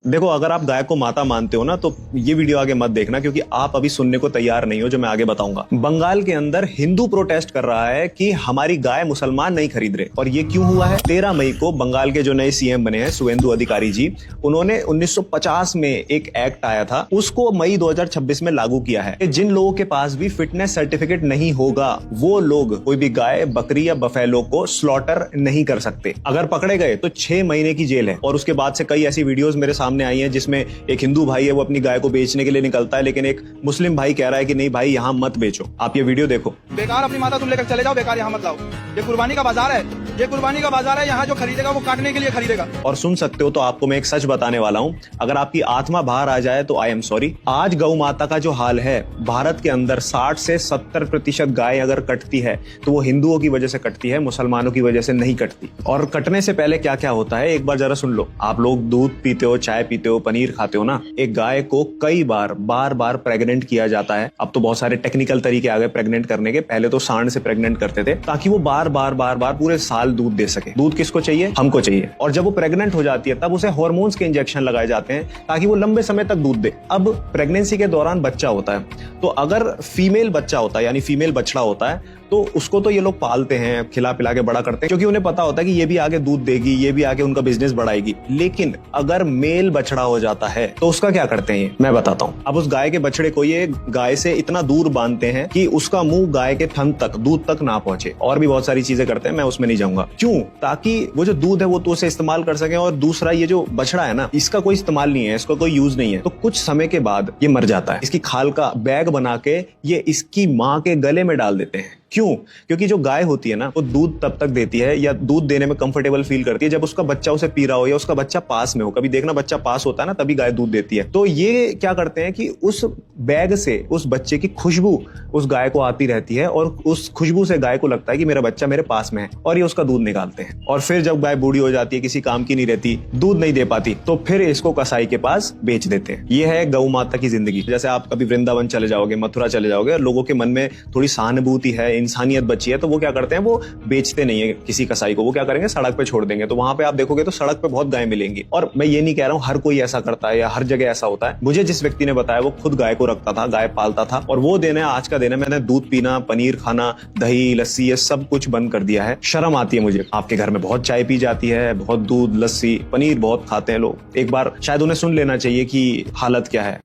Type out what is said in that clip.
देखो, अगर आप गाय को माता मानते हो ना तो ये वीडियो आगे मत देखना, क्योंकि आप अभी सुनने को तैयार नहीं हो जो मैं आगे बताऊंगा। बंगाल के अंदर हिंदू प्रोटेस्ट कर रहा है कि हमारी गाय मुसलमान नहीं खरीद रहे। और ये क्यों हुआ है? 13 मई को बंगाल के जो नए सीएम बने हैं शुवेंदु अधिकारी जी, उन्होंने 1950 में एक एक्ट आया था, उसको मई 2026 में लागू किया है। जिन लोगों के पास भी फिटनेस सर्टिफिकेट नहीं होगा वो लोग कोई भी गाय, बकरी या बफेलो को स्लॉटर नहीं कर सकते। अगर पकड़े गए तो 6 महीने की जेल है। और उसके बाद से कई ऐसी वीडियोस मेरे सामने आई है जिसमें एक हिंदू भाई है, वो अपनी गाय को बेचने के लिए निकलता है, लेकिन एक मुस्लिम भाई कह रहा है कि नहीं भाई यहाँ मत बेचो। आप ये वीडियो देखो। बेकार अपनी माता तुम लेकर चले जाओ, बेकार यहाँ मत लाओ। ये कुर्बानी का बाजार है, ये कुर्बानी का बाजार है। यहाँ जो खरीदेगा वो काटने के लिए खरीदेगा। और सुन सकते हो तो आपको मैं एक सच बताने वाला हूँ, अगर आपकी आत्मा बाहर आ जाए तो आई एम सॉरी। आज गौ माता का जो हाल है, भारत के अंदर 60 से 70% गाय अगर कटती है तो वो हिंदुओं की वजह से कटती है, मुसलमानों की वजह से नहीं कटती। और कटने से पहले क्या क्या होता है एक बार जरा सुन लो। आप लोग दूध पीते हो, चाय पीते हो, पनीर खाते हो ना। एक गाय को कई बार बार प्रेग्नेंट किया जाता है। अब तो बहुत सारे टेक्निकल तरीके आ गए प्रेग्नेंट करने के। पहले तो सांड से प्रेग्नेंट करते थे ताकि वो बार बार पूरे साल दूध दे सके। दूध किसको चाहिए? हमको चाहिए। और जब वो प्रेग्नेंट हो जाती है तब उसे हार्मोन्स के इंजेक्शन लगाए जाते हैं ताकि वो लंबे समय तक दूध दे। अब प्रेगनेंसी के दौरान बच्चा होता है, तो अगर फीमेल बच्चा होता है यानी फीमेल बछड़ा होता है तो उसको तो ये लोग पालते हैं, खिला पिला के बड़ा करते हैं, क्योंकि उन्हें पता होता है कि ये भी आगे दूध देगी, ये भी आगे उनका बिजनेस बढ़ाएगी। लेकिन अगर मेल बछड़ा हो जाता है तो उसका क्या करते हैं मैं बताता हूँ। अब उस गाय के बछड़े को ये गाय से इतना दूर बांधते हैं कि उसका मुंह गाय के थन तक, दूध तक ना पहुंचे। और भी बहुत सारी चीजें करते हैं, मैं उसमें नहीं जाऊंगा। क्यों? ताकि वो जो दूध है वो तो उसे इस्तेमाल कर सके। और दूसरा, ये जो बछड़ा है ना, इसका कोई इस्तेमाल नहीं है, इसका कोई यूज नहीं है। तो कुछ समय के बाद ये मर जाता है। इसकी खाल का बैग बना के ये इसकी माँ के गले में डाल देते हैं। क्यों? क्योंकि जो गाय होती है ना, वो दूध तब तक देती है या दूध देने में कंफर्टेबल फील करती है जब उसका बच्चा उसे पी रहा हो या उसका बच्चा पास में हो। कभी देखना बच्चा पास होता है ना, तभी गाय दूध देती है। तो ये क्या करते हैं कि उस बैग से उस बच्चे की खुशबू उस गाय को आती रहती है और उस खुशबू से गाय को लगता है कि मेरा बच्चा मेरे पास में है, और ये उसका दूध निकालते हैं। और फिर जब गाय बूढ़ी हो जाती है, किसी काम की नहीं रहती, दूध नहीं दे पाती, तो फिर इसको कसाई के पास बेच देते हैं। ये है गौ माता की जिंदगी। जैसे आप कभी वृंदावन चले जाओगे, मथुरा चले जाओगे और लोगों के मन में थोड़ी सहानुभूति है, इंसानियत बची है, तो वो क्या करते हैं, वो बेचते नहीं है किसी कसाई को। वो क्या करेंगे, सड़क पे छोड़ देंगे। तो वहां पे आप देखोगे तो सड़क पे बहुत गाय मिलेंगी। और मैं ये नहीं कह रहा हूं हर कोई ऐसा करता है या हर जगह ऐसा होता है। मुझे जिस व्यक्ति ने बताया वो खुद गाय को रखता था, गाय पालता था, और वो दिन है आज का दिन है। मैंने दूध पीना, पनीर खाना, दही, लस्सी, ये सब कुछ बंद कर दिया है। शर्म आती है मुझे। आपके घर में बहुत चाय पी जाती है, बहुत दूध, लस्सी, पनीर बहुत खाते हैं लोग। एक बार शायद उन्हें सुन लेना चाहिए कि हालत क्या है।